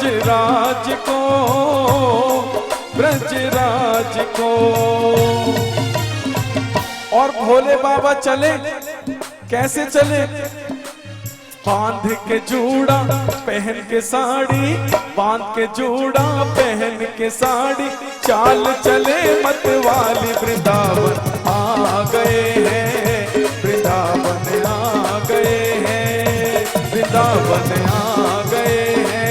ब्रजराज को, ब्रजराज को। और भोले बाबा चले, कैसे चले? बांध के जूड़ा पहन के साड़ी, बांध के जूड़ा पहन के साड़ी, चाल चले मतवाली। वृंदावन आ गए हैं, वृंदावन आ गए हैं, वृंदावन आ गए हैं,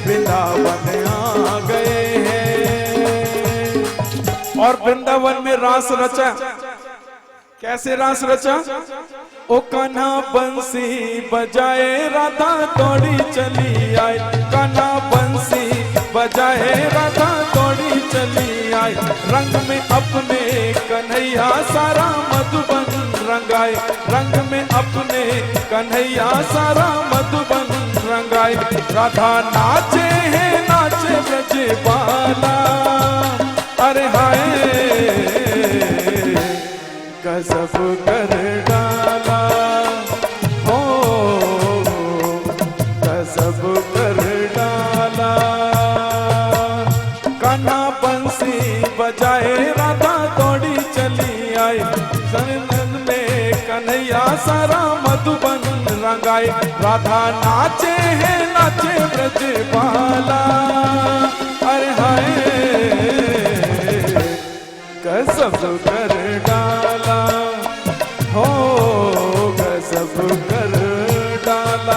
वृंदावन आ गए हैं। और वृंदावन में रास रचा। कैसे रास रचा? ओ कान्हा बंसी बजाए राधा दौड़ी चली आई, कान्हा बंसी बजाए राधा दौड़ी चली आई। रंग में अपने कन्हैया सारा मधुबन रंगाए, रंग में अपने कन्हैया सारा मधुबन रंगाए। राधा नाचे हैं, नाचे ब्रजबाला। अरे हाय गजब कर डाला, हो गजब कर डाला। कान्हा बंसी बजाए राधा दौड़ी चली आई, सनन में कन्हैया सारा मधुबन रंगाए। राधा नाचे हैं, नाचे ब्रजबाला। अरे हाय गजब कर डाला, हो गजब कर डाला।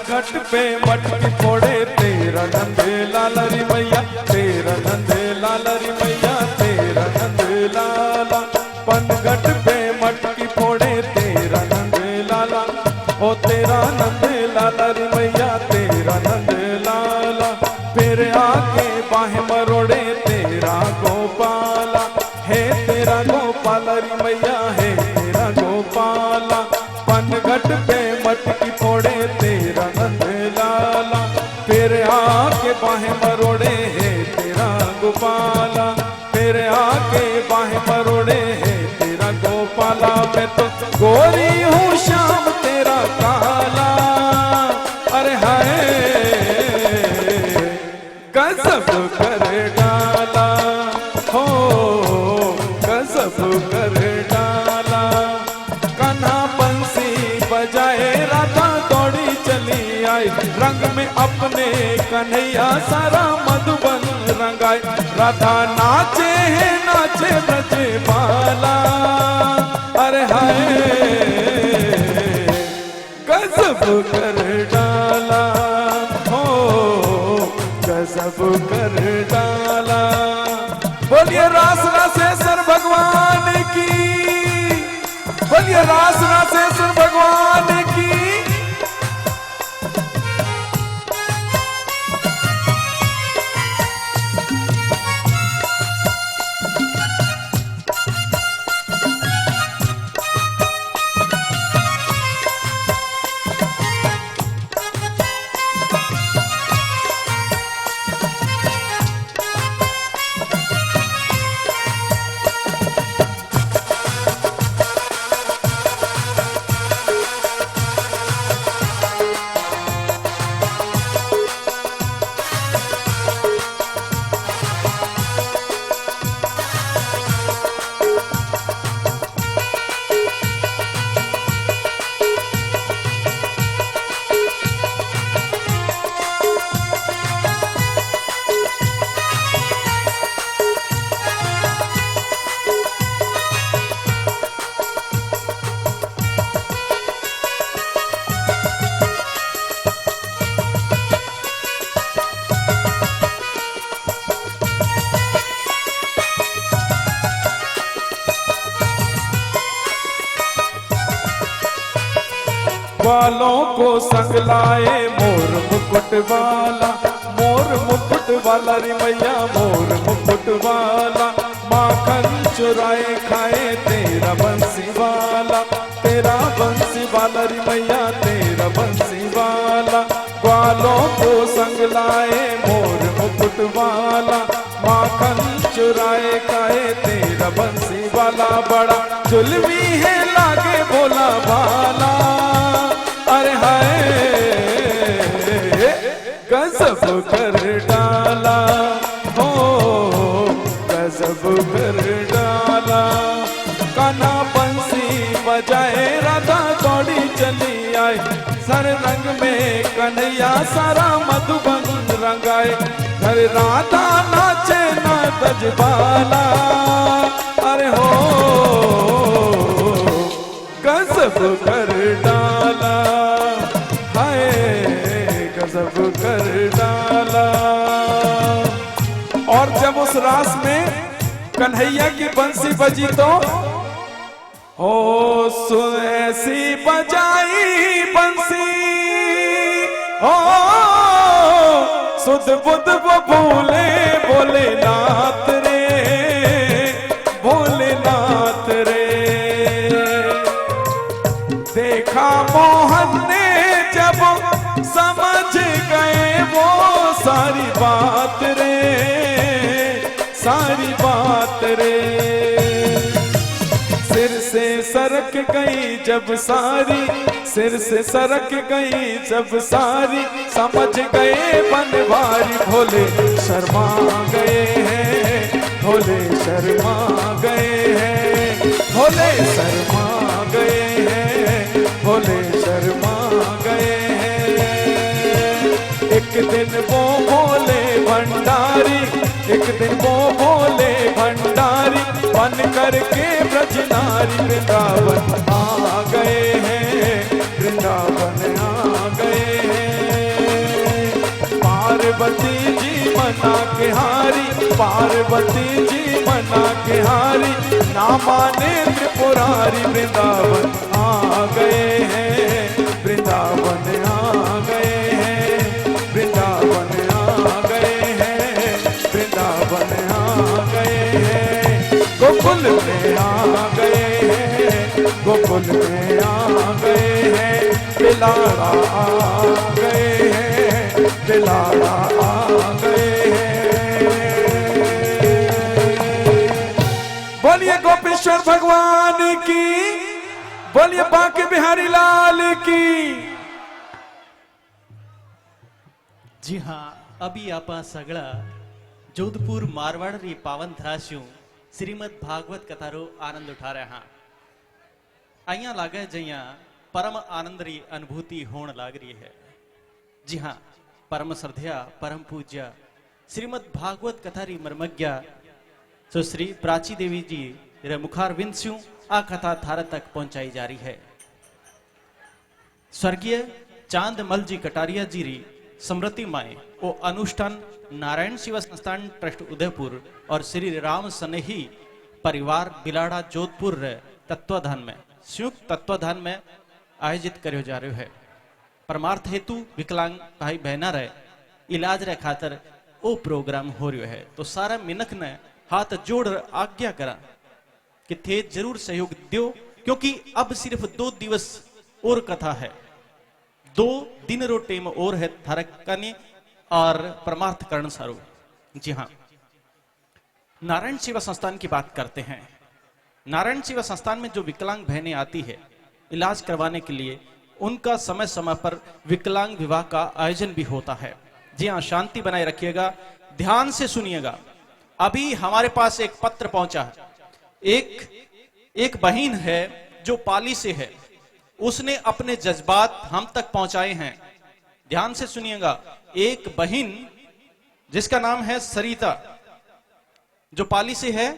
घट पे मटकी फोड़े तेरा नंद लाला री मैया, तेरा नंद लाला री मैया, तेरा नंद लाला। पनघट पे मटकी फोड़े तेरा नंद लाला, ओ तेरा नंद लाला री मैया, तेरा नंद लाला। फिर आके बाहें मरोड़े तेरा गोपाला, है तेरा गोपाला री मैया, है तेरा गोपाला। पनघट पे मटकी फोड़े तेरा नंद लाला, फिर आके बाहें मरोड़े है तेरा गोपाला, फिर आके बाहें मरोड़े है तेरा गोपाला। मैं तो गोरी हूँ श्याम तेरा काला, अरे हाय गजब कर डाला, हो गजब कर डाला। कान्हा बंसी बजाए राधा दौड़ी चली आई, रंग में अपने कन्हैया सारा मधुबन रंगाए। राधा नाचे है, नाचे ब्रजबाला, अरे हाय गजब कर डाला, हो गजब कर डाला। बोलिए रास रासेश्वर भगवान की, बोलिए रास रासेश्वर भगवान की। ग्वालों को संग लाए मोर मुकुट वाला, मोर मुकुट वाला रे मैया मोर मुकुट वाला। माखन चुराए खाए तेरा बंसी वाला, तेरा बंसी वाला रे मैया तेरा बंसी वाला। ग्वालों को संग लाए मोर मुकुट वाला, माखन चुराए खाए तेरा बंसी वाला। बड़ा जुल्मी है लागे भोला भाला, अरे हाय गजब कर डाला, हो गजब कर डाला। कान्हा बंसी बजाए राधा दौड़ी चली आई, सर रंग में कन्हैया सारा मधुबन रंगाए। घर राधा नाचे ना गजबाला, अरे हो गजब कर डाला, हाय गजब कर डाला। और जब उस रास में कन्हैया की बंसी बजी तो ओ ऐसी बजाई बंसी, ओ सुध बुध वो भोले भोलेनाथ रे, भोलेनाथ रे। देखा मोहन ने जब समझ गए वो सारी बात रे, सारी बात रे। सिर से सरक गई जब सारी, सिर से सरक गई जब सारी, समझ गए बनवारी भोले शर्मा गए हैं, भोले शर्मा गए हैं, भोले शर्मा गए हैं, भोले शर्मा गए हैं। एक दिन वो भोले भंडारी, एक दिन वो भोले भंडारी बन करके ब्रजनारी वृंदावन आ गए हैं, वृंदावन आ गए हैं। पार्वती जी मना के हारी, पार्वती जी मना के हारी, ना माने त्रिपुरारी वृंदावन आ गए हैं, वृंदावन आ गए हैं, वृंदावन आ गए हैं, वृंदावन आ गए हैं। गोकुल में आ गए हैं, गोकुल में आ गए हैं। दिलारा आ गए हैं, दिलारा आ गए हैं। बोलिए गोपेश्वर भगवान की, बोलिए बांके बिहारी लाल की। जी हाँ, अभी आप सगळा जोधपुर मारवाड़ री पावन धराश्यू श्रीमद भागवत कथारो आनंद उठा रहे हैं। अहियां लागे जइया परम आनंद री अनुभूति होने लाग रही है। जी हाँ, परम श्रद्धा परम पूज्य श्रीमद भागवत कथा री मर्मज्ञा सो श्री प्राची देवी जी रे मुखारविंद स्यू आ कथा थारा तक पहुंचाई जा रही है। स्वर्गीय चांदमल जी कटारिया जी री स्मृति माए वो अनुष्ठान नारायण सेवा संस्थान ट्रस्ट उदयपुर और श्री राम सनेही परिवार बिलाड़ा जोधपुर रे तत्वाधान में संयुक्त तत्वाधान में आयोजित करो जा रहे है। परमार्थ हेतु विकलांग भाई बहना रे इलाज रे खातर वो प्रोग्राम हो रहा है। तो सारा मिनक ने हाथ जोड़ आज्ञा करा कि थे जरूर सहयोग दो, क्योंकि अब सिर्फ 2 दिवस और कथा है, 2 दिन रो टेम और है थारक कनी और परमार्थ करण सारो। जी हाँ, नारायण सेवा संस्थान की बात करते हैं। नारायण सेवा संस्थान में जो विकलांग बहनें आती है इलाज करवाने के लिए, उनका समय समय पर विकलांग विवाह का आयोजन भी होता है। जी हाँ, शांति बनाए रखिएगा, ध्यान से सुनिएगा। अभी हमारे पास एक पत्र पहुंचा है। एक बहन है जो पाली से है, उसने अपने जज्बात हम तक पहुंचाए हैं। ध्यान से सुनिएगा। एक बहन जिसका नाम है सरिता, जो पाली से है,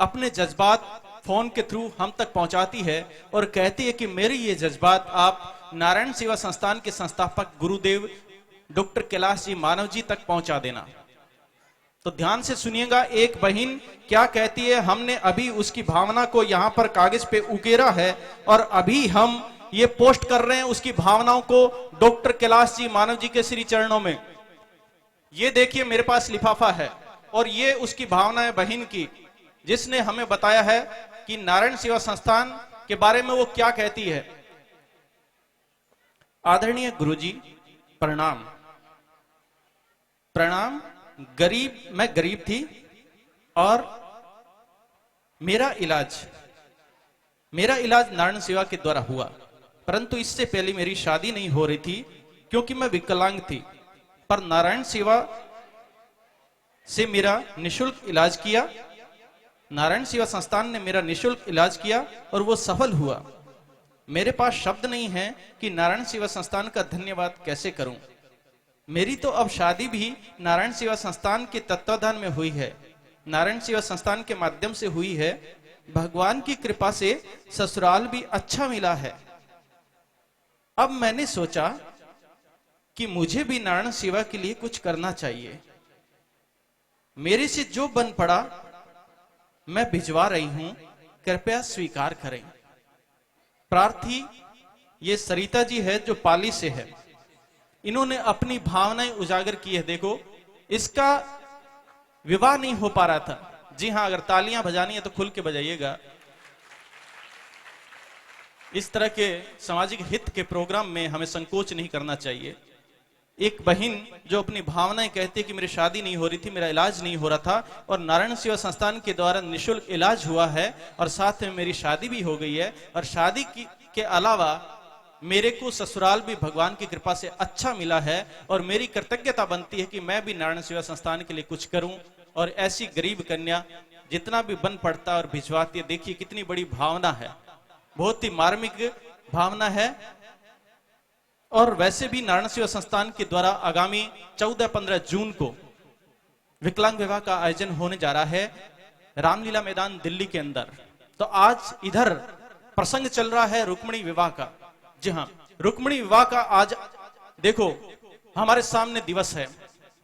अपने जज्बात फोन के थ्रू हम तक पहुंचाती है और कहती है कि मेरे ये जज्बात आप नारायण सेवा संस्थान के संस्थापक गुरुदेव डॉक्टर कैलाश जी मानव जी तक पहुंचा देना। तो ध्यान से सुनिएगा, एक बहन क्या कहती है। हमने अभी उसकी भावना को यहां पर कागज पे उकेरा है और अभी हम ये पोस्ट कर रहे हैं उसकी भावनाओं को डॉक्टर कैलाश जी मानव जी के श्री चरणों में। ये देखिए मेरे पास लिफाफा है और ये उसकी भावना है बहन की, जिसने हमें बताया है कि नारायण सेवा संस्थान के बारे में वो क्या कहती है। आदरणीय गुरुजी प्रणाम। प्रणाम। मैं गरीब थी और मेरा इलाज नारायण सेवा के द्वारा हुआ, परंतु इससे पहले मेरी शादी नहीं हो रही थी क्योंकि मैं विकलांग थी। पर नारायण सेवा से मेरा निशुल्क इलाज किया, नारायण सेवा संस्थान ने मेरा निशुल्क इलाज किया और वो सफल हुआ। मेरे पास शब्द नहीं है कि नारायण सेवा संस्थान का धन्यवाद कैसे करूं। मेरी तो अब शादी भी नारायण सेवा संस्थान के तत्वाधान में हुई है, नारायण सेवा संस्थान के माध्यम से हुई है। भगवान की कृपा से ससुराल भी अच्छा मिला है। अब मैंने सोचा कि मुझे भी नारायण सेवा के लिए कुछ करना चाहिए। मेरे से जो बन पड़ा मैं भिजवा रही हूं, कृपया स्वीकार करें। प्रार्थी ये सरिता जी है जो पाली से है। इन्होंने अपनी भावनाएं उजागर की है। देखो, इसका विवाह नहीं हो पा रहा था। जी हां, अगर तालियां बजानी है तो खुल के बजाइएगा। इस तरह के सामाजिक हित के प्रोग्राम में हमें संकोच नहीं करना चाहिए। एक बहन जो अपनी भावनाएं कहती है कि मेरी शादी नहीं हो रही थी, मेरा इलाज नहीं हो रहा था और नारायण सेवा संस्थान के द्वारा निशुल्क इलाज हुआ है और साथ में मेरी शादी भी हो गई है, और शादी के अलावा मेरे को ससुराल भी भगवान की कृपा से अच्छा मिला है, और मेरी कृतज्ञता बनती है कि मैं भी नारायण सेवा संस्थान के लिए कुछ करूं। और ऐसी गरीब कन्या जितना भी बन पड़ता और भिजवाती है, देखिए कितनी बड़ी भावना है, बहुत ही मार्मिक भावना है। और वैसे भी नारायण सेवा संस्थान के द्वारा आगामी 14-15 जून को विकलांग विवाह का आयोजन होने जा रहा है रामलीला मैदान दिल्ली के अंदर। तो आज इधर प्रसंग चल रहा है रुक्मिणी विवाह का। जी हाँ, रुक्मिणी विवाह का आज देखो हमारे सामने दिवस है,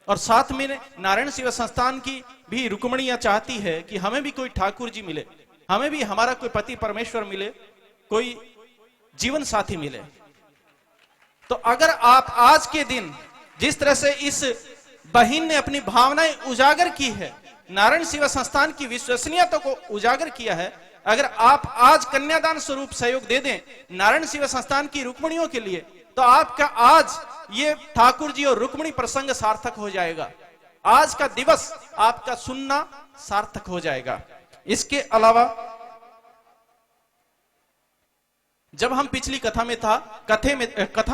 और साथ में नारायण सेवा संस्थान की भी रुक्मिणियां चाहती है कि हमें भी कोई ठाकुर जी मिले, हमें भी हमारा कोई पति परमेश्वर मिले, कोई जीवन साथी मिले। तो अगर आप आज के दिन जिस तरह से इस बहन ने अपनी भावनाएं उजागर की है, नारायण सेवा संस्थान की विश्वसनीयता को उजागर किया है, अगर आप आज कन्यादान स्वरूप सहयोग दे दें नारायण सेवा संस्थान की रुक्मिणियों के लिए, तो आपका आज ये ठाकुर जी और रुक्मिणी प्रसंग सार्थक हो जाएगा। आज का दिवस आपका सुनना सार्थक हो जाएगा। इसके अलावा जब हम पिछली कथा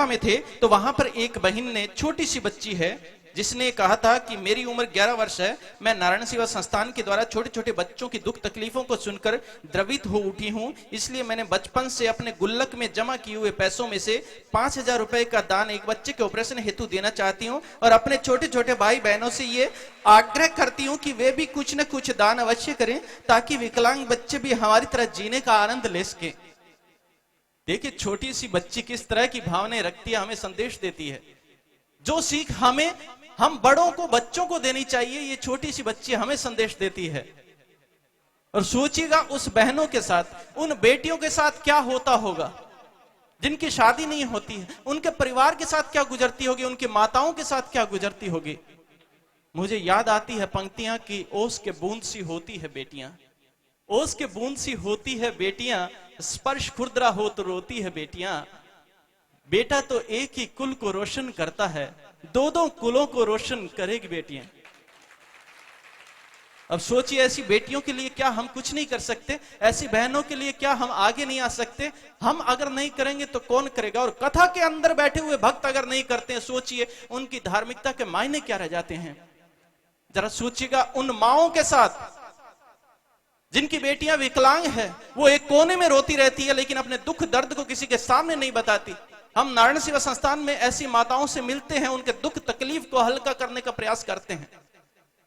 में थे तो वहां पर एक बहन ने, छोटी सी बच्ची है, जिसने कहा था कि मेरी उम्र 11 वर्ष है, मैं नारायण सेवा संस्थान के द्वारा छोटे छोटे बच्चों की दुख तकलीफों को सुनकर द्रवित हो उठी हूं, इसलिए मैंने बचपन से अपने गुल्लक में जमा किए हुए पैसों में से 5,000 रुपए का दान एक बच्चे के ऑपरेशन हेतु देना चाहती हूं, और अपने छोटे छोटे भाई बहनों से ये आग्रह करती हूं कि वे भी कुछ न कुछ दान अवश्य करें, ताकि विकलांग बच्चे भी हमारी तरह जीने का आनंद ले सके। देखिए छोटी सी बच्ची किस तरह की भावनाएं रखती है, हमें संदेश देती है। जो सीख हम बड़ों को बच्चों को देनी चाहिए, ये छोटी सी बच्ची हमें संदेश देती है। और सोचिएगा उस बहनों के साथ, उन बेटियों के साथ क्या होता होगा जिनकी शादी नहीं होती है, उनके परिवार के साथ क्या गुजरती होगी, उनकी माताओं के साथ क्या गुजरती होगी। मुझे याद आती है पंक्तियां कि ओस के बूंद सी होती है बेटियां, ओस के बूंद सी होती है बेटियां, स्पर्श खुरदरा हो तो रोती है बेटियां। बेटा तो एक ही कुल को रोशन करता है, दो दो कुलों को रोशन करेगी बेटियां। अब सोचिए ऐसी बेटियों के लिए क्या हम कुछ नहीं कर सकते? ऐसी बहनों के लिए क्या हम आगे नहीं आ सकते? हम अगर नहीं करेंगे तो कौन करेगा? और कथा के अंदर बैठे हुए भक्त अगर नहीं करते हैं, सोचिए उनकी धार्मिकता के मायने क्या रह जाते हैं। जरा सोचिएगा उन माओं के साथ जिनकी बेटियां विकलांग है, वो एक कोने में रोती रहती है लेकिन अपने दुख दर्द को किसी के सामने नहीं बताती। हम नारायण सेवा संस्थान में ऐसी माताओं से मिलते हैं, उनके दुख तकलीफ को हल्का करने का प्रयास करते हैं।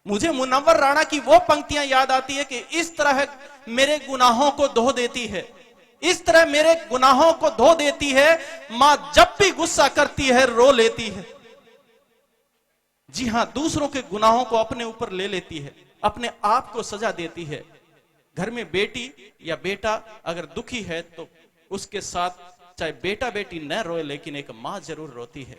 मुझे मुनव्वर राणा की वो पंक्तियां याद आती है कि इस तरह मेरे गुनाहों को धो देती है, इस तरह मेरे गुनाहों को धो देती है, मां जब भी गुस्सा करती है रो लेती है। जी हां, दूसरों के गुनाहों को अपने ऊपर ले लेती है, अपने आप को सजा देती है। घर में बेटी या बेटा अगर दुखी है तो उसके साथ चाहे बेटा बेटी न रोए, लेकिन एक मां जरूर रोती है।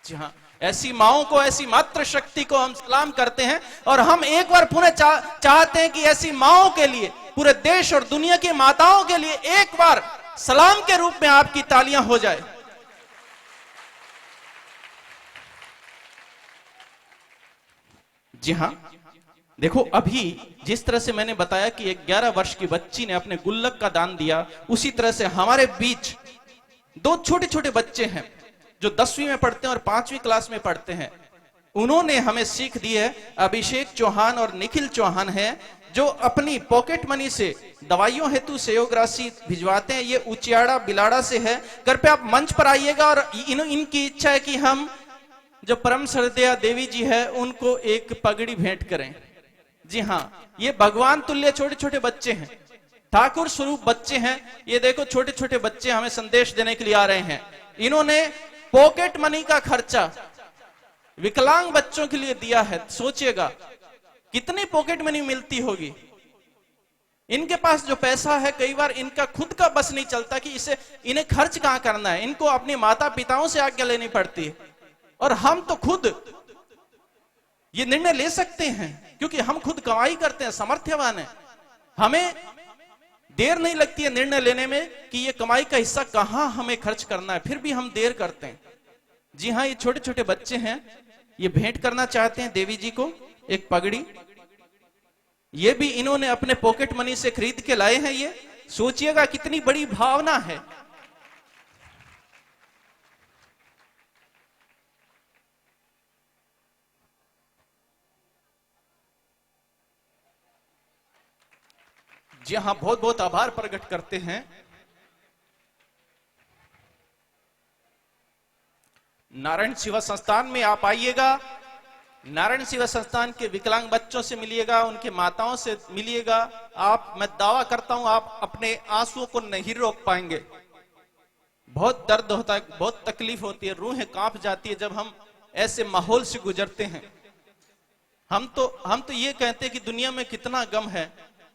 जी हाँ, ऐसी माओं को, ऐसी मातृ शक्ति को हम सलाम करते हैं। और हम एक बार पुनः चाहते हैं कि ऐसी माओं के लिए, पूरे देश और दुनिया की माताओं के लिए एक बार सलाम के रूप में आपकी तालियां हो जाए। जी हां, देखो अभी जिस तरह से मैंने बताया कि एक 11 वर्ष की बच्ची ने अपने गुल्लक का दान दिया, उसी तरह से हमारे बीच दो छोटे छोटे बच्चे हैं जो 10वीं में पढ़ते हैं और 5वीं क्लास में पढ़ते हैं। उन्होंने हमें सीख दी है। अभिषेक चौहान और निखिल चौहान है जो अपनी पॉकेट मनी से दवाइयों हेतु सहयोग राशि भिजवाते हैं। ये उचियाड़ा बिलाड़ा से है। कृपया आप मंच पर आइएगा और इनकी इच्छा है कि हम जो परम श्रद्धेया देवी जी है उनको एक पगड़ी भेंट करें। जी हाँ, ये भगवान तुल्य छोटे छोटे बच्चे हैं, ठाकुर स्वरूप बच्चे हैं। ये देखो छोटे छोटे बच्चे हमें संदेश देने के लिए आ रहे हैं। इन्होंने पॉकेट मनी का खर्चा विकलांग बच्चों के लिए दिया है। सोचिएगा कितनी पॉकेट मनी मिलती होगी। इनके पास जो पैसा है, कई बार इनका खुद का बस नहीं चलता कि इसे इन्हें खर्च कहां करना है। इनको अपने माता पिताओं से आज्ञा लेनी पड़ती है। और हम तो खुद ये निर्णय ले सकते हैं क्योंकि हम खुद कमाई करते हैं, समर्थ्यवान है। हमें देर नहीं लगती है निर्णय लेने में कि ये कमाई का हिस्सा कहां हमें खर्च करना है, फिर भी हम देर करते हैं। जी हां, ये छोटे छोटे बच्चे हैं, ये भेंट करना चाहते हैं देवी जी को एक पगड़ी। ये भी इन्होंने अपने पॉकेट मनी से खरीद के लाए हैं। ये सोचिएगा कितनी बड़ी भावना है। जी हां, बहुत बहुत आभार प्रकट करते हैं। नारायण सेवा संस्थान में आप आइएगा। नारायण सेवा संस्थान के विकलांग बच्चों से मिलिएगा, उनके माताओं से मिलिएगा। मैं दावा करता हूं आप अपने आंसुओं को नहीं रोक पाएंगे। बहुत दर्द होता है, बहुत तकलीफ होती है, रूहें कांप जाती है जब हम ऐसे माहौल से गुजरते हैं। हम तो ये कहते हैं कि दुनिया में कितना गम है,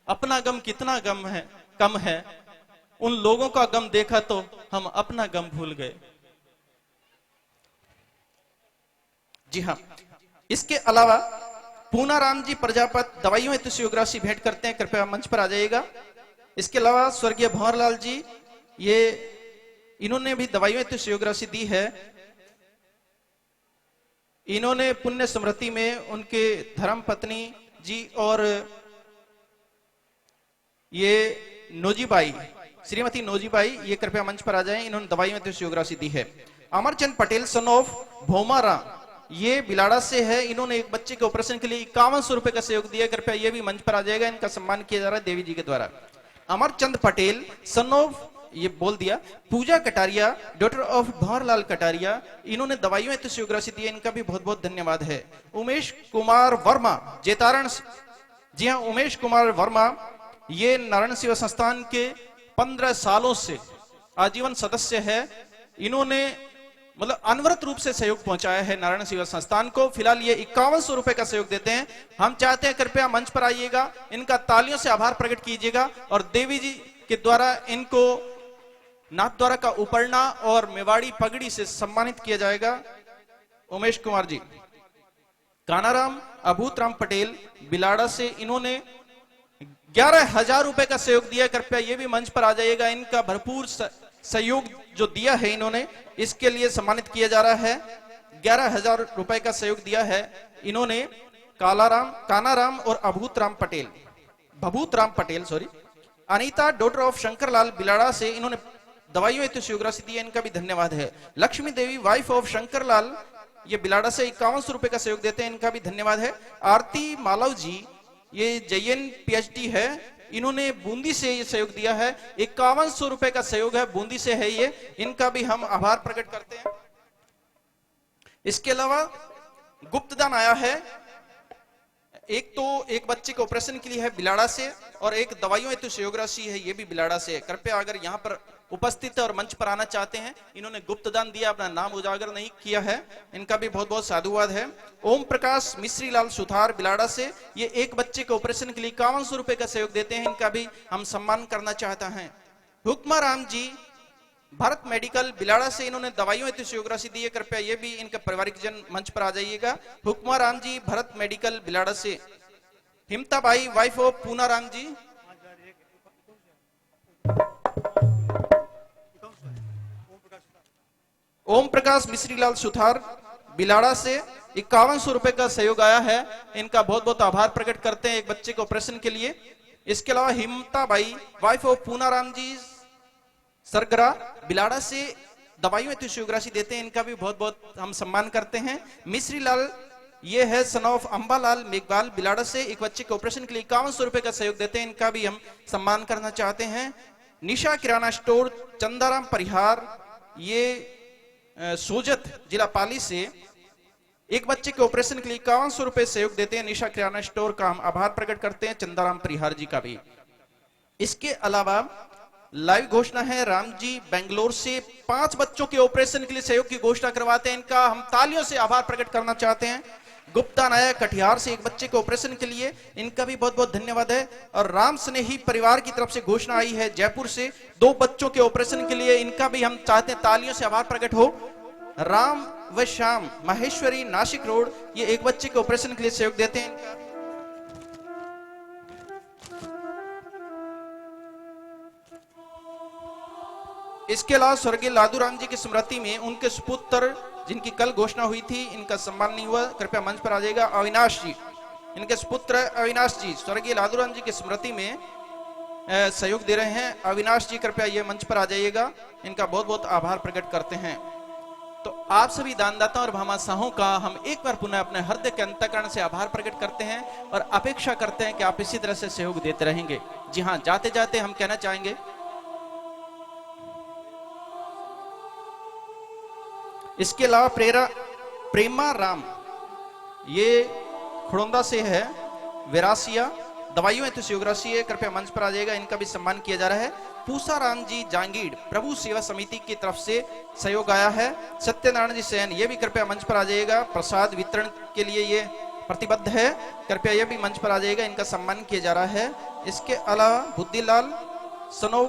अपना गम कितना गम है, कम है। उन लोगों का गम देखा तो हम अपना गम भूल गए। जी हाँ, इसके अलावा पूनाराम जी प्रजापत दवाइयों हेतु सहयोग राशि भेंट करते हैं। कृपया मंच पर आ जाइएगा। इसके अलावा स्वर्गीय भंवरलाल जी, इन्होंने भी दवाइयों हेतु सहयोग राशि दी है। इन्होंने पुण्य स्मृति में उनके धर्म पत्नी जी और ये नोजीबाई, श्रीमती नोजीबाई, ये कृपया मंच पर आ जाएं। इन्होंने दवाइयों हेतु सहयोग राशि दी है। अमरचंद पटेल सन ऑफ भोमाराम, ये बिलाड़ा से है। इन्होंने एक बच्चे के ऑपरेशन के लिए 5100 रुपए का सहयोग दिया। कृपया ये भी मंच पर आ जाएगा। इनका सम्मान किया जा रहा है देवी जी के द्वारा। अमरचंद पटेल सन ऑफ, ये बोल दिया, पूजा कटारिया डॉटर ऑफ भंवरलाल कटारिया, इन्होंने दवाइयों हेतु सहयोग राशि दी है। इनका भी बहुत बहुत धन्यवाद है। उमेश कुमार वर्मा जेतारण, जी हाँ, उमेश कुमार वर्मा, ये नारायण सेवा संस्थान के 15 सालों से आजीवन सदस्य है। इन्होंने मतलब अनवरत रूप से सहयोग पहुंचाया है नारायण सेवा संस्थान को। फिलहाल ये 5100 रुपए का सहयोग देते हैं। हम चाहते हैं कृपया मंच पर आइएगा, इनका तालियों से आभार प्रकट कीजिएगा और देवी जी के द्वारा इनको नाथद्वारा का उपरना और मेवाड़ी पगड़ी से सम्मानित किया जाएगा। उमेश कुमार जी। कानाराम अभूतराम पटेल बिलाड़ा से, इन्होंने 11,000 रुपए का सहयोग दिया। कृपया ये भी मंच पर आ जाइएगा। इनका भरपूर सहयोग जो दिया है इन्होंने, इसके लिए सम्मानित किया जा रहा है। 11,000 रुपए का सहयोग दिया है इन्होंने। कानाराम और Bhabhutram Patel sorry. Anita daughter of Shankarlal Bilara से, इन्होंने दवाइयों हेतु सहयोग राशि दी है। इनका भी धन्यवाद है। लक्ष्मी देवी वाइफ ऑफ शंकरलाल, ये बिलाड़ा से 5100 रुपए का सहयोग देते हैं। इनका भी धन्यवाद है। आरती मालव जी, ये JN PhD है, इन्होंने बूंदी से ये सहयोग दिया है। 5100 रुपए का सहयोग है, बूंदी से है ये। इनका भी हम आभार प्रकट करते हैं। इसके अलावा गुप्तदान आया है। एक बच्चे के ऑपरेशन के लिए है बिलाड़ा से, और एक दवाइयों हेतु सहयोग राशि है, ये भी बिलाड़ा से है। कृपया अगर यहाँ पर उपस्थित है और मंच पर आना चाहते हैं, इन्होंने गुप्तदान दिया, अपना नाम उजागर नहीं किया है। इनका भी बहुत बहुत साधुवाद है। ओम प्रकाश मिश्री लाल सुथार बिलाड़ा से, ये एक बच्चे के ऑपरेशन के लिए 5100 रुपए का सहयोग देते हैं। इनका भी हम सम्मान करना चाहते हैं। हुक्मा राम जी भारत मेडिकल बिलाड़ा से इन्होंने दवाइयों एथियोग्राफी दी है। कृपया ये भी इनका पारिवारिक जन मंच पर आ जाइएगा। हुक्मा राम जी भारत मेडिकल बिलाड़ा से। हिमता भाई वाइफ ऑफ पूना राम जी। ओम प्रकाश मिश्रीलाल सुथार बिलाड़ा से 5100 रुपए का सहयोग आया है। इनका बहुत बहुत आभार प्रकट करते हैं एक बच्चे के ऑपरेशन के लिए। इसके अलावा हिमता भाई वाइफ ऑफ पूना राम जी सरगरा बिलाड़ा से दवाइयों एथियोग्राफी देते हैं। इनका भी बहुत बहुत हम सम्मान करते हैं। मिश्री लाल ये है सन ऑफ अंबालाल मेघवाल बिलाड़ा से एक बच्चे के ऑपरेशन के लिए 5100 रुपए का सहयोग देते हैं। इनका भी हम सम्मान करना चाहते हैं। निशा किराना स्टोर चंदाराम परिहार ये सोजत जिला पाली से एक बच्चे के ऑपरेशन के लिए 5100 रुपए सहयोग देते हैं। निशा किराना स्टोर का हम आभार प्रकट करते हैं चंदाराम परिहार जी का भी। इसके अलावा लाइव घोषणा है राम जी बेंगलोर से 5 बच्चों के ऑपरेशन के लिए सहयोग की घोषणा करवाते हैं। इनका हम तालियों से आभार प्रकट करना चाहते हैं। गुप्ता नायक कटिहार से एक बच्चे के ऑपरेशन के लिए, इनका भी बहुत बहुत धन्यवाद है। और राम स्नेही परिवार की तरफ से घोषणा आई है जयपुर से 2 बच्चों के ऑपरेशन के लिए, इनका भी हम चाहते हैं तालियों से आभार प्रकट हो। राम व श्याम माहेश्वरी नासिक रोड ये एक बच्चे के ऑपरेशन के लिए सहयोग देते हैं। इनका इसके अलावा स्वर्गीय लादूराम जी की स्मृति में उनके सुपुत्र जिनकी कल घोषणा हुई थी, इनका सम्मान नहीं हुआ, कृपया मंच पर आ जाएगा। अविनाश जी, इनके सुपुत्र अविनाश जी स्वर्गीय लादूराम जी की स्मृति में सहयोग दे रहे हैं। अविनाश जी कृपया ये मंच पर आ जाइएगा। इनका बहुत बहुत आभार प्रकट करते हैं। तो आप सभी दानदाता और भामाशाहों का हम एक बार पुनः अपने हृदय के अंतःकरण से आभार प्रकट करते हैं और अपेक्षा करते हैं कि आप इसी तरह से सहयोग देते रहेंगे। जी हाँ, जाते जाते हम कहना चाहेंगे इसके अलावा प्रेमा राम ये खुड़ौदा से है, विरासिया दवाइयों एथियोग्राफी है, कृपया मंच पर आ जाएगा। इनका भी सम्मान किया जा रहा है। पूसा राम जी जांगीड़ प्रभु सेवा समिति की तरफ से सहयोग आया है। सत्यनारायण जी सैन ये भी कृपया मंच पर आ जाइएगा। प्रसाद वितरण के लिए ये प्रतिबद्ध है, कृपया ये भी मंच पर आ जाइएगा। इनका सम्मान किया जा रहा है। इसके अलावा बुद्धिलाल सनो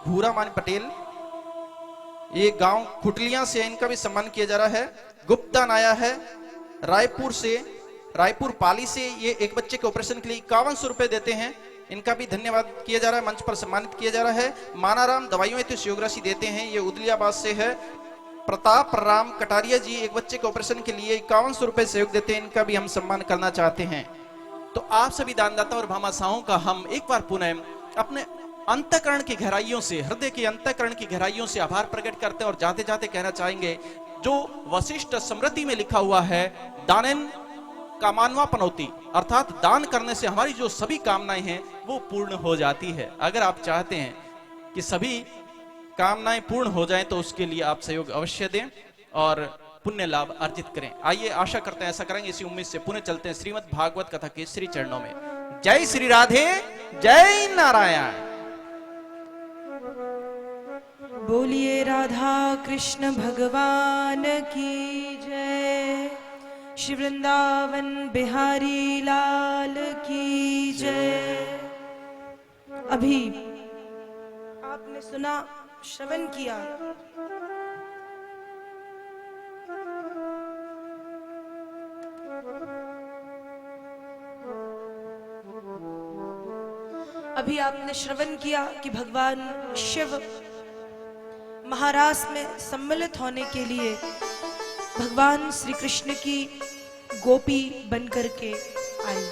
भूरा मान पटेल ये गांव खुटलियां से, इनका भी सम्मान किया जा रहा है। गुप्ता नाया है रायपुर से, रायपुर पाली से ये एक बच्चे के ऑपरेशन के लिए 5100 रुपए देते हैं। इनका भी धन्यवाद किया जा रहा है, मंच पर सम्मानित किया जा रहा है। मानाराम दवाइयों एथियोग्राफी देते हैं, ये उदलियाबाद से है। प्रताप राम कटारिया जी एक बच्चे के ऑपरेशन के लिए 5100 रुपए सहयोग देते हैं। इनका भी हम सम्मान करना चाहते हैं। तो आप सभी दानदाता और भामाशाहों का हम एक बार पुनः अपने अंतःकरण की गहराइयों से, हृदय की अंतःकरण की गहराइयों से आभार प्रकट करते हैं। और जाते जाते कहना चाहेंगे जो वशिष्ठ स्मृति में लिखा हुआ है, दानेन कामानवा पनौती, अर्थात दान करने से हमारी जो सभी कामनाएं हैं वो पूर्ण हो जाती है। अगर आप चाहते हैं कि सभी कामनाएं पूर्ण हो जाएं तो उसके लिए आप सहयोग अवश्य दें और पुण्य लाभ अर्जित करें। आइए आशा करते हैं ऐसा करेंगे, इसी उम्मीद से पुनः चलते हैं श्रीमद् भागवत कथा के श्री चरणों में। जय श्री राधे, जय नारायण। बोलिए राधा कृष्ण भगवान की जय, श्री वृंदावन बिहारी लाल की जय। अभी आपने सुना, श्रवण किया, अभी आपने श्रवण किया कि भगवान शिव महारास में सम्मिलित होने के लिए भगवान श्री कृष्ण की गोपी बनकर के आई।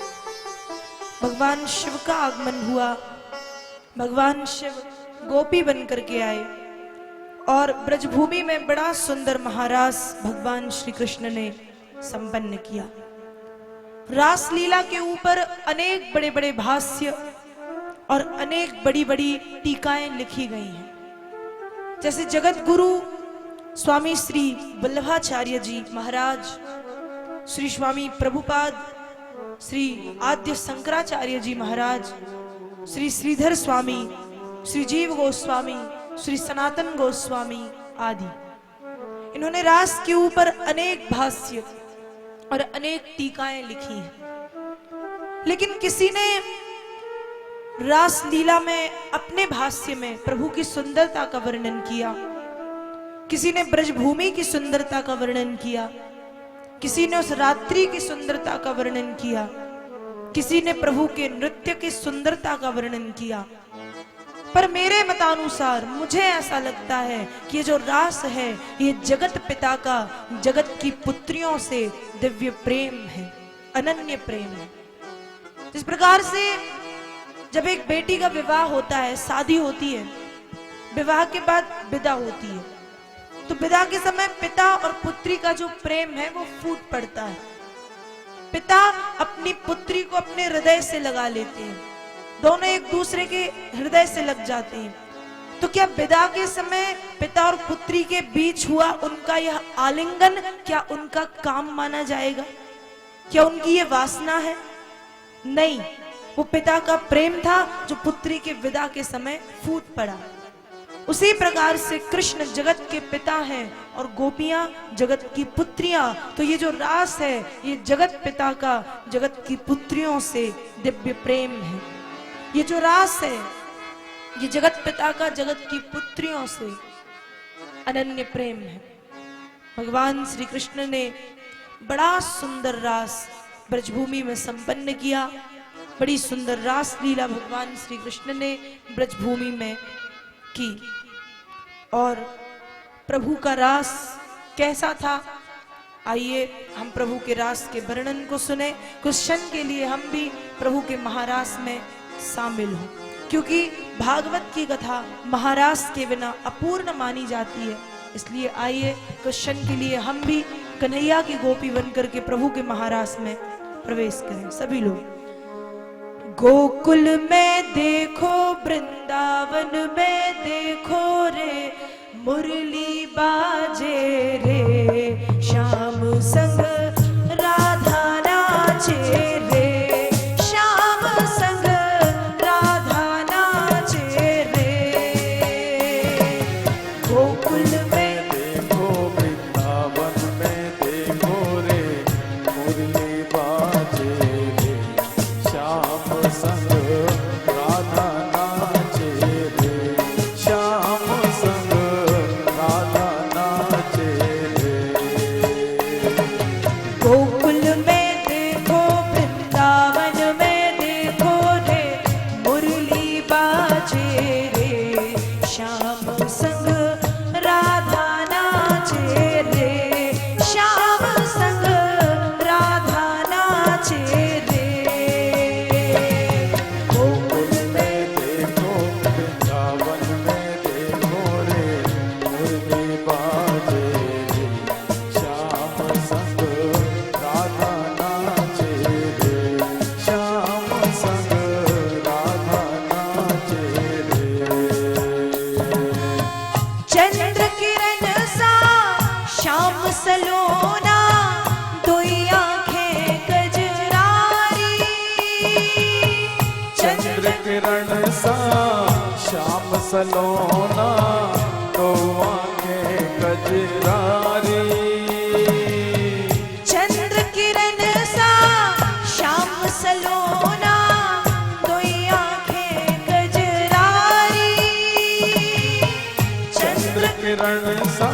भगवान शिव का आगमन हुआ, भगवान शिव गोपी बनकर के आए और ब्रजभूमि में बड़ा सुंदर महारास भगवान श्री कृष्ण ने संपन्न किया। रास लीला के ऊपर अनेक बड़े बड़े भाष्य और अनेक बड़ी बड़ी टीकाएं लिखी गई हैं। जैसे जगत गुरु स्वामी श्री वल्लभाचार्य जी महाराज, श्री स्वामी प्रभुपाद, श्री आद्य शंकराचार्य जी महाराज, श्री श्रीधर स्वामी, श्री जीव गोस्वामी, श्री सनातन गोस्वामी आदि, इन्होंने रास के ऊपर अनेक भाष्य और अनेक टीकाएं लिखी हैं। लेकिन किसी ने रास लीला में अपने भाष्य में प्रभु की सुंदरता का वर्णन किया, किसी ने ब्रजभूमि की सुंदरता का वर्णन किया, किसी ने उस रात्रि की सुंदरता का वर्णन किया, किसी ने प्रभु के नृत्य की सुंदरता का वर्णन किया। पर मेरे मतानुसार मुझे ऐसा लगता है कि ये जो रास है ये जगत पिता का जगत की पुत्रियों से दिव्य प्रेम है, अनन्य प्रेम है। जिस प्रकार से जब एक बेटी का विवाह होता है, शादी होती है, विवाह के बाद विदा होती है, तो विदा के समय पिता और पुत्री का जो प्रेम है वो फूट पड़ता है। पिता अपनी पुत्री को अपने हृदय से लगा लेते हैं, दोनों एक दूसरे के हृदय से लग जाते हैं। तो क्या विदा के समय पिता और पुत्री के बीच हुआ उनका यह आलिंगन क्या उनका काम माना जाएगा? क्या उनकी ये वासना है? नहीं, वो पिता का प्रेम था जो पुत्री के विदा के समय फूट पड़ा। उसी प्रकार से कृष्ण जगत के पिता हैं और गोपियां जगत की पुत्रियां। तो ये जो रास है ये जगत पिता का जगत की पुत्रियों से दिव्य प्रेम है। ये जो रास है ये जगत पिता का जगत की पुत्रियों से अनन्य प्रेम है। भगवान श्री कृष्ण ने बड़ा सुंदर रास ब्रजभूमि में संपन्न किया। बड़ी सुंदर रास लीला भगवान श्री कृष्ण ने ब्रजभूमि में की। और प्रभु का रास कैसा था? आइए हम प्रभु के रास के वर्णन को सुने। कुछ क्षण के लिए हम भी प्रभु के महारास में शामिल हों, क्योंकि भागवत की कथा महारास के बिना अपूर्ण मानी जाती है। इसलिए आइए कुछ क्षण के लिए हम भी कन्हैया की गोपी बनकर के प्रभु के महारास में प्रवेश करें। सभी लोग गोकुल में देखो, वृंदावन में देखो रे, मुरली बाजे रे, श्याम संग राधा नाचे रे, श्याम संग राधा नाचे रे। गोकुल में देखो, वृंदावन में देखो रे, मुरली बाजे रे, श्याम संग राधा नाचे रे, श्याम संग राधा नाचे रे। गोकुल में देखो, वृंदावन में देखो रे, मुरली बाजे रे, श्याम संग राधा नाचे रे, श्याम संग राधा नाचे रे। गोकुल में देखो, वृंदावन में देखो रे, मुरली बाजे रे, श्याम संग राधा नाचे रे, श्याम संग राधा नाचे रे। चंद्र किरण सा श्याम सलोना, दुई आंखें गजरारी। चंद्र किरण सा श्याम सलोना, दो आंखें गजरारी। चंद्र किरण सा श्याम सलोना, दुई आंखें गजरारी। चंद्र किरण सा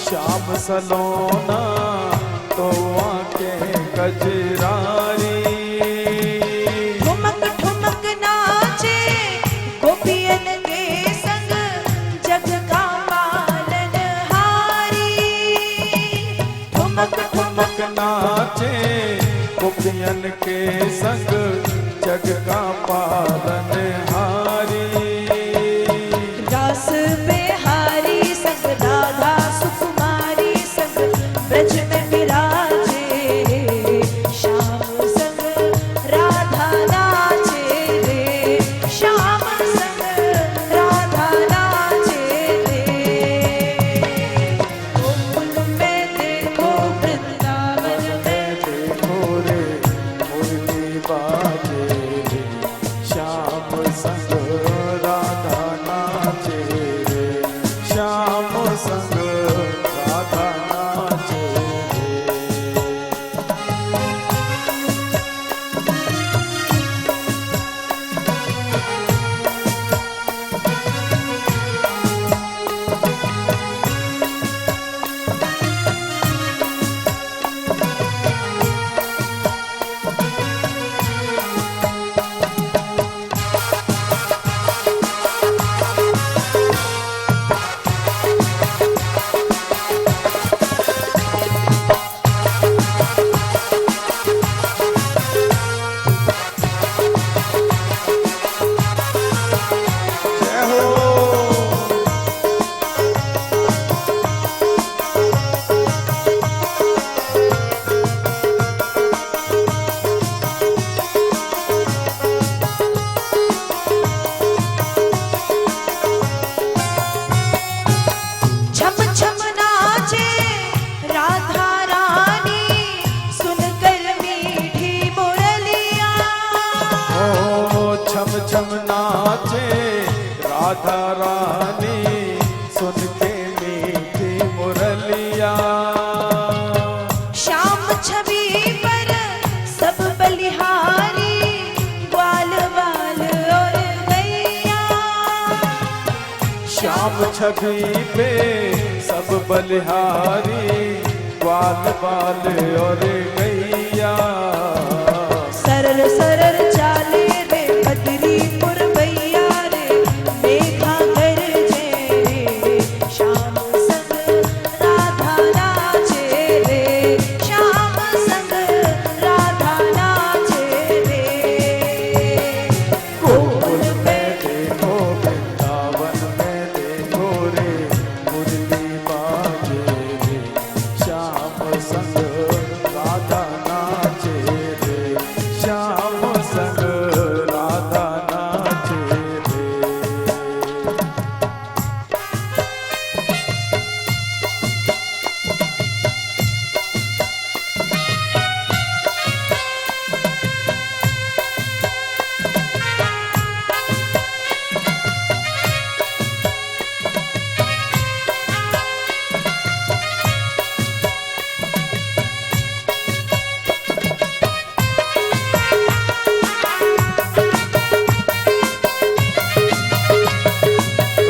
श्याम सलोना, तो आंखें गजरारी। ठुमक ठुमक नाचे गोपियन के संग, जग का पालनहारी। ठुमक ठुमक नाचे गोपियन के संग, जग का पालनहारी। रास बिहारी संग राधा सुकुमारी संग, ब्रज में विराजे रे, श्याम संग राधा नाचे रे, श्याम संग राधा नाचे रे। गोकुल में देखो, वृंदावन में देखो रे, मुरली बाजे रे, श्याम संग राधा रानी सुन के मीठी मुरलिया। श्याम छवि पर सब बलिहारी, ग्वाल बाल और गैया। श्याम छवि पे सब बलिहारी, ग्वाल बाल और गैया। सरल सरल चाले रे बदरीपुर भैया रे, मेघा गरजे रे, श्याम संग राधा नाचे रे, श्याम संग राधा नाचे रे। गोकुल में देखो वृंदावन में देखो रे, मुरली बाजे रे, श्याम संग राधा नाचे रे, श्याम संग राधा नाचे रे।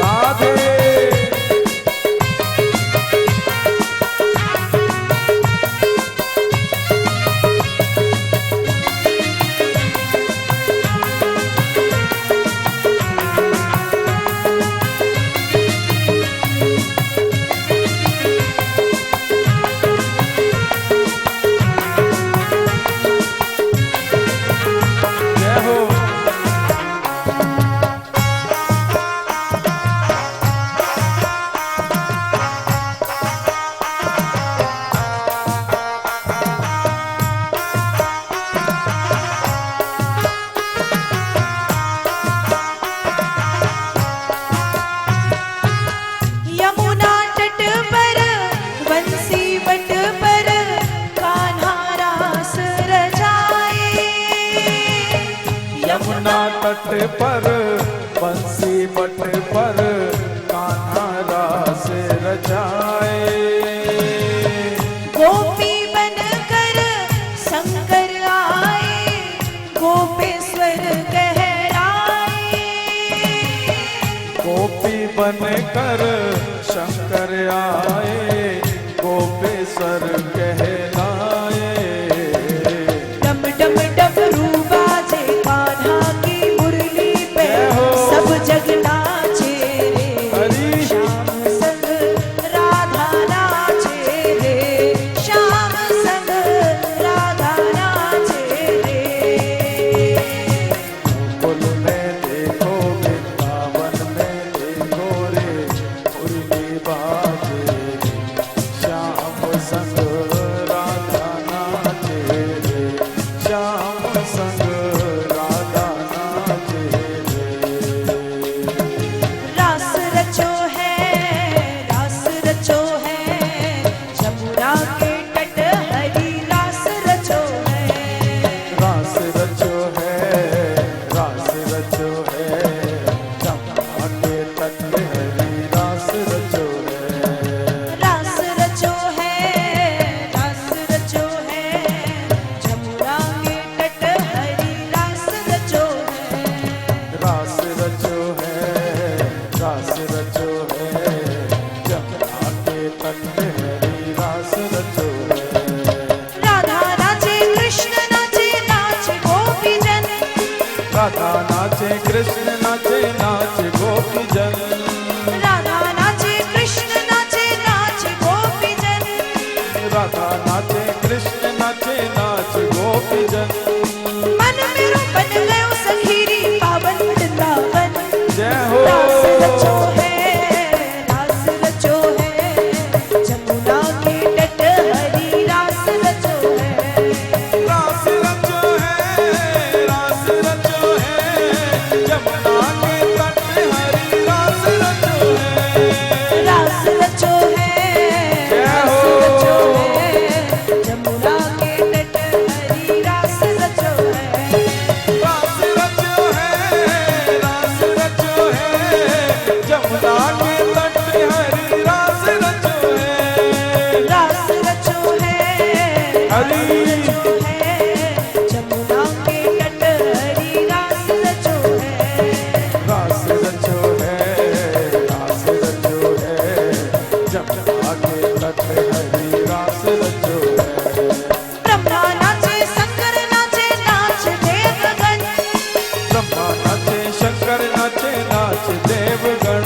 राधे जय हो। यमुना तट पर बंसी बट पर कान्हा रास रचाए। यमुना तट पर बंसी बट पर कान्हा रास रचाए। गोपी बनकर शंकर आए, गोपेश्वर कहलाए। गोपी बनकर शंकर आए, गोपेश्वर कहलाए। डम डम डमरू बाजे कान्हा की मुरली पे, जय हो। सब जग नाचे रे, हरि। श्याम संग राधा नाचे रे, श्याम संग राधा नाचे रे। गोकुल में देखो वृंदावन में देखो रे, मुरली बाजे रे, श्याम संग राधा नाचे रे, श्याम संग राधा नाचे रे। रास रचो है, रास रचो है, जमुना के तट हरी रास रचो है। रास रचो है, रास रचो है, जमुना के तट हरी रास रचो है। रास रचो है, रास रचो है, जमुना के तट हरी रास रचो है। रास रचो है, रास रचो है, जमुना के तट हरी रास रचो है। राधा नाचे कृष्ण नाचे नाचे गोपी जन, राधा नाचे कृष्ण नाचे नाच गोपी जन। राधा नाचे कृष्ण नाचे नाचे गोपी जन। राधा नाचे कृष्ण नाचे नाच गोपी जन। मन मेरो बन गयो सखीरी पावन वृंदावन। जय हो। रास रचो है, रास रचो है, जमुना के तट हरी रास रचो है। रास रचो है, रास रचो है, जमुना के तट हरी रास रचो है। रास रचो है, जय रास हो। रचो है, जमुना के तट हरी रास रचो जमुना के तट हरी रास रचो है। ब्रह्मा नाचे शंकर नाचे नाच देवगण, ब्रह्मा नाचे शंकर नाचे नाच देवगण,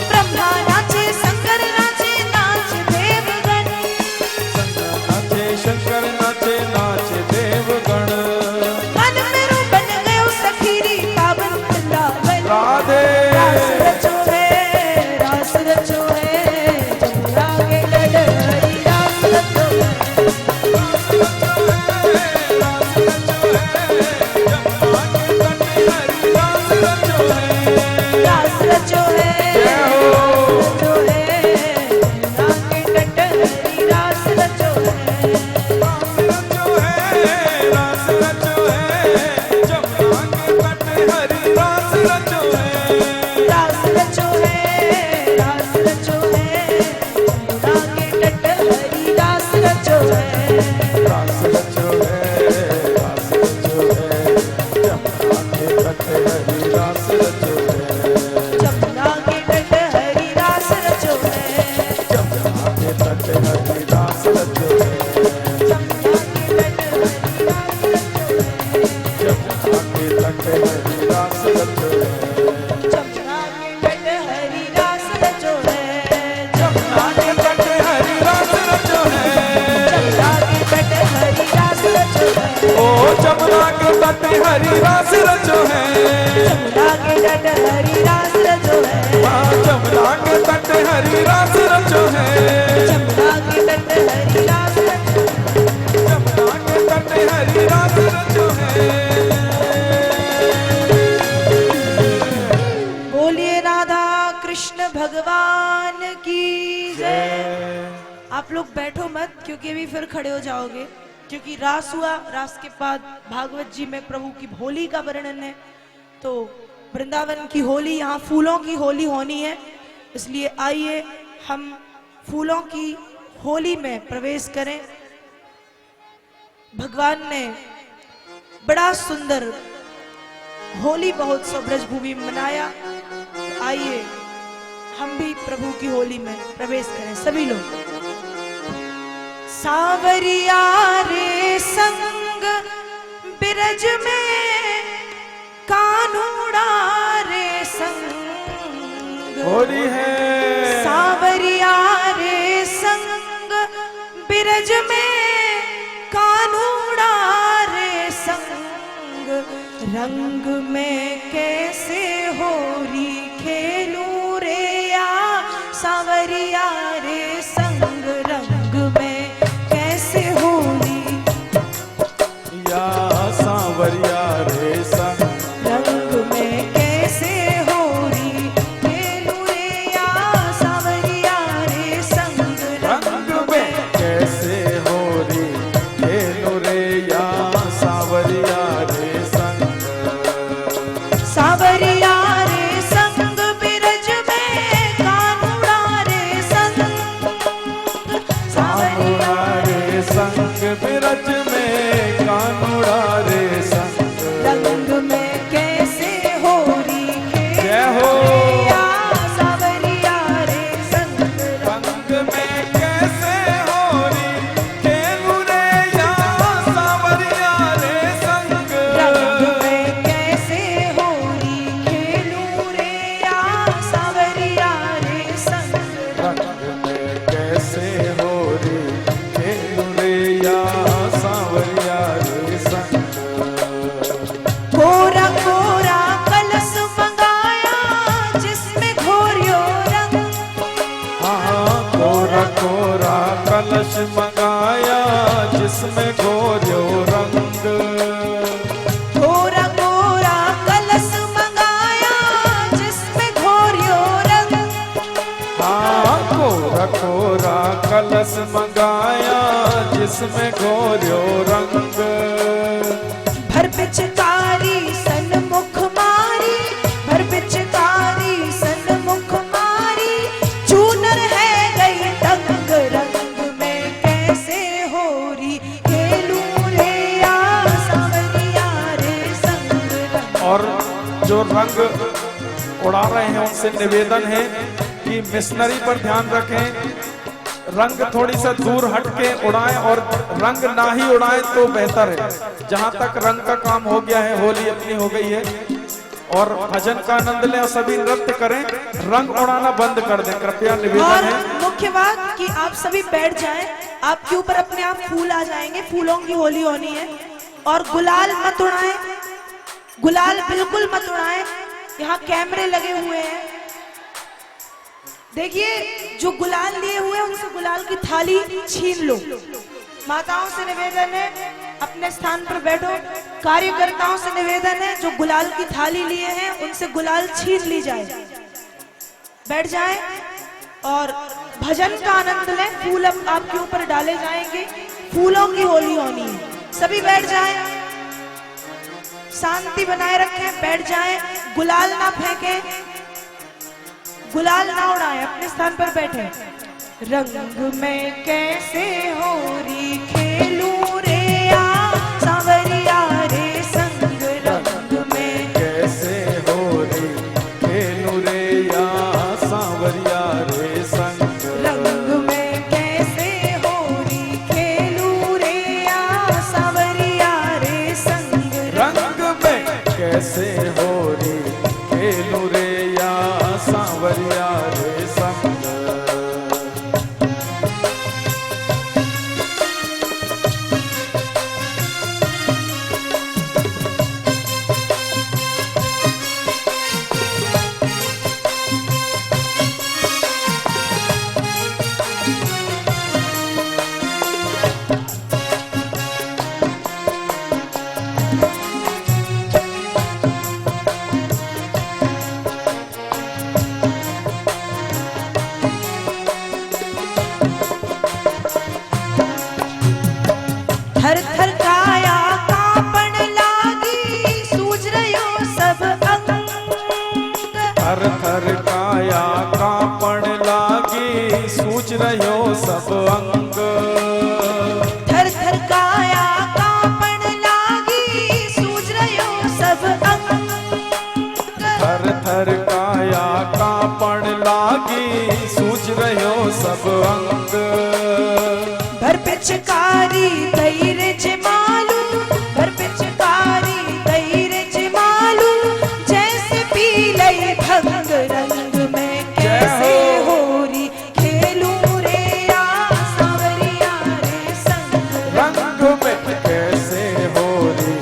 ब्रह्मा नाचे शंकर नाचे नाच देवगण, नाचे शंकर नाचे नाच देवगण। मन मेरू बन गयो सखीरी पावन वृंदावन, राधे रास रचो है, रास रचो है, जमुना के तट हरी रास रचो है। रास रचो है, रचो है, जमुना के तट हरी रास रचो है। रास रचो है, रास रचो है, जमुना के तट हरी रास रचो है। रास रचो है, रास रचो है, जमुना के तट हरी रास रचो है। जमुना के तट हरी रास रचो है। जमुना के तट हरी रास रचो है। जमुना के तट हरी रास रचो है। जमुना के तट हरी रास रचो है। जमुना के तट हरी रास रचो है। जमुना के तट हरी रास रचो है। जमुना के तट हरी रास रचो है। ओ जमुना के तट हरी रास रचो है। जमुना के तट हरी रास रचो है। हाँ, जमुना के तट हरी रास रचो है। जमुना के तट हरी रास रचो है। जमुना के तट हरी रास रचो है। बोलिए राधा कृष्ण भगवान की जय। आप लोग बैठो मत, क्योंकि अभी फिर खड़े हो जाओगे, क्योंकि रास हुआ, रास के बाद भागवत जी में प्रभु की होली का वर्णन है। तो वृंदावन की होली, यहाँ फूलों की होली होनी है, इसलिए आइए हम फूलों की होली में प्रवेश करें। भगवान ने बड़ा सुंदर होली महोत्सव ब्रजभूमि में मनाया। आइए हम भी प्रभु की होली में प्रवेश करें, सभी लोग। सावरिया रे संग बिरज में, कानूड़ा रे संग होली है। सावरिया रे संग बिरज में, कानूड़ा रे संग रंग में कैसे होरी खेलूं रे या, सावरिया रे संग रंग में कैसे होरी, या सांवरिया रे संग रंग में कैसे होरी खेलूं रे या, सावरिया रे संग रंग में कैसे होरी खेलो रे या सांवरिया रे संग। सावरिया रे संग बिरज में, कानूड़ा रे संग, सावरिया रे संग बिरज में, कानूड़ा रे संग रंग में कैसे होरी जय हो। या, सावरिया रे संग रंग में कैसे होरी खेलू रे या सांवरिया रे संग। रंग में कैसे होरी खेलूं रे या, सावरिया रे संग रंग में कैसे होरी खेलू रे या सांवरिया रे संग। कोरा कोरा कलश मंगाया, जिसमें घोरियो रंग, हाँ, कोरा कोरा कलश मंगाया, जिसमें घोरियो रंग। कोरा कोरा कलश मंगाया, जिसमें घोरियो रंग, हाँ, कोरा कोरा कलश मंगाया, जिसमें घोरियो रंग। भर पिचकारी सन्मुख मारी, भर पिचकारी सन्मुख मारी, चूनर है गई तंग, रंग में कैसे होरी खेलूं रे या, सावरिया रे संग रंग। और जो रंग उड़ा रहे हैं उनसे निवेदन है कि कि मिशनरी पर ध्यान रखें, रंग थोड़ी सा दूर हट के उड़ाएं और रंग ना ही उड़ाएं तो बेहतर है। जहां तक रंग का काम हो गया है, होली अपनी हो गई है और भजन का आनंद लें और सभी नृत्य करें, रंग उड़ाना बंद कर दें कृपया, निवेदन और है। मुख्य बात कि आप सभी बैठ जाएं, आपके ऊपर अपने आप फूल आ जाएंगे, फूलों की होली होनी है। और गुलाल मत उड़ाएं, गुलाल बिल्कुल मत उड़ाएं, यहाँ कैमरे लगे हुए हैं। देखिए जो गुलाल लिए हुए हैं उनसे गुलाल की थाली छीन लो। माताओं से निवेदन है अपने स्थान पर बैठो। कार्यकर्ताओं से निवेदन है जो गुलाल की थाली लिए हैं उनसे गुलाल छीन ली जाए, बैठ जाएं और भजन का आनंद लें। फूल अब आपके ऊपर डाले जाएंगे, फूलों की होली होनी है। सभी बैठ जाएं, शांति बनाए रखें, बैठ जाएं, गुलाल ना फेंकें, गुलाल ना उड़ाएं, अपने स्थान पर बैठे। रंग में कैसे होरी खेलूं रे आ सांवरिया रे संग, रंग में कैसे होरी खेलूं रे या सांवरिया रे संग, रंग में कैसे होरी खेलूं रे आ सांवरिया रे संग, रंग में कैसे होरी खेलूं रे या सांवरिया रे संग। थर थर काया कांपण लागी, सूझ रह्यो सब अंग, थर थर काया कांपण लागी, सूझ रह्यो सब अंग। थर थर काया कांपण लागी, सूझ रह्यो सब अंग, थर थर काया कांपण लागी, सूझ रह्यो सब अंग। भर पिचकारी तैरे जमालू, भर पिचकारी तैरे जमालू, जैसे पी लई भंग, रंग में कैसे होरी खेलूं रे आ सांवरिया रे संग, रंग में कैसे होरी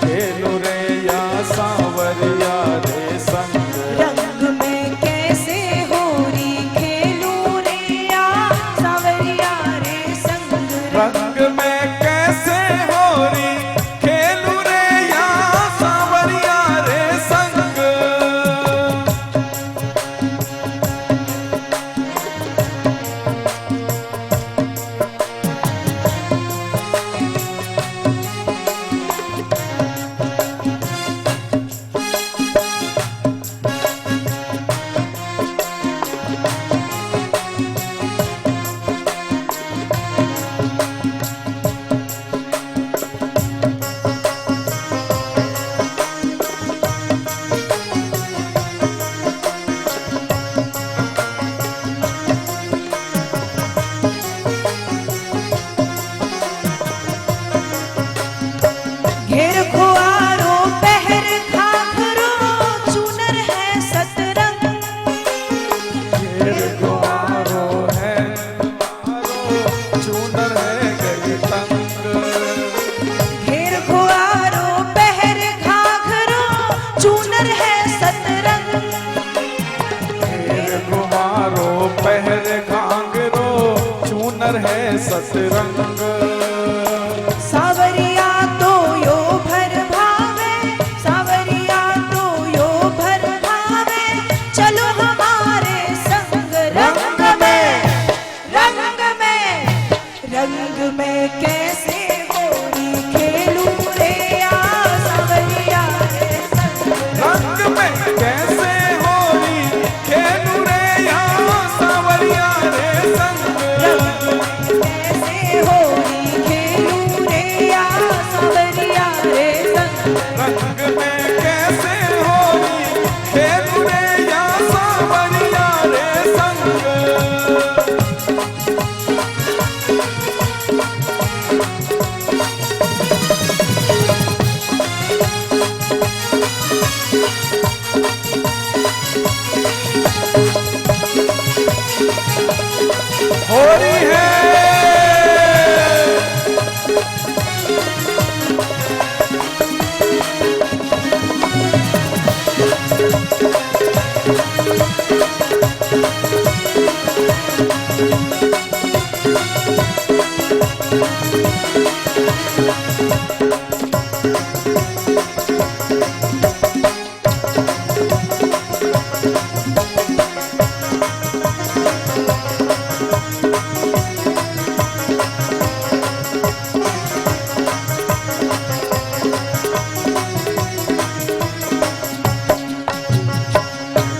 खेलूं रे या सांवरिया रे संग, रंग में कैसे होरी खेलूं रे आ सांवरिया रे संग, रंग में कैसे होरी खेलूं रे या सांवरिया रे संग। घेर खुआरो पहर खाखरो, चूनर है सतरंग, घेर गुआरो है चूनर है गई तंग। घेर खुआरो पहर खाखरो, चूनर है सतरंग, घेर गुआरो पहर घाघरो, चूनर है सतरंग। सावरिया तो यो भर भावे, सावरिया तो यो भर भावे, चलो हमारे संग, रंग में, रंग में, रंग में कैसे होरी खेलूं रे आ सांवरिया रे संग, रंग में कैसे होरी खेलूं रे या सांवरिया रे संग, कैसे होरी खेलूं रे आ सांवरिया रे संग, रंग में कैसे होरी खेलूं रे या सांवरिया रे संग। होली है।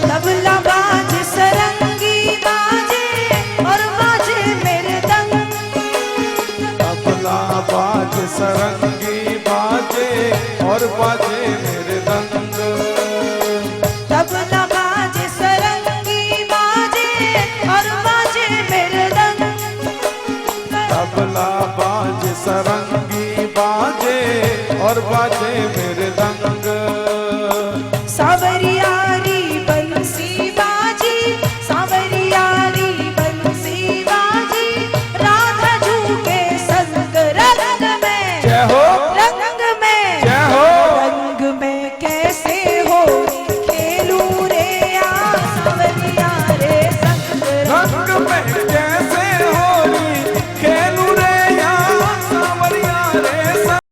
तबला बाजे सरंगी बाजे और बाजे मेरे दंग। तबला बाज सरंगी बाजे और बाजे मेरे दंग। तबला बाजे सरंगी बाजे और बाजे मेरे दंग। तबला बाज सरंगी बाजे और बाजे मेरे दंग।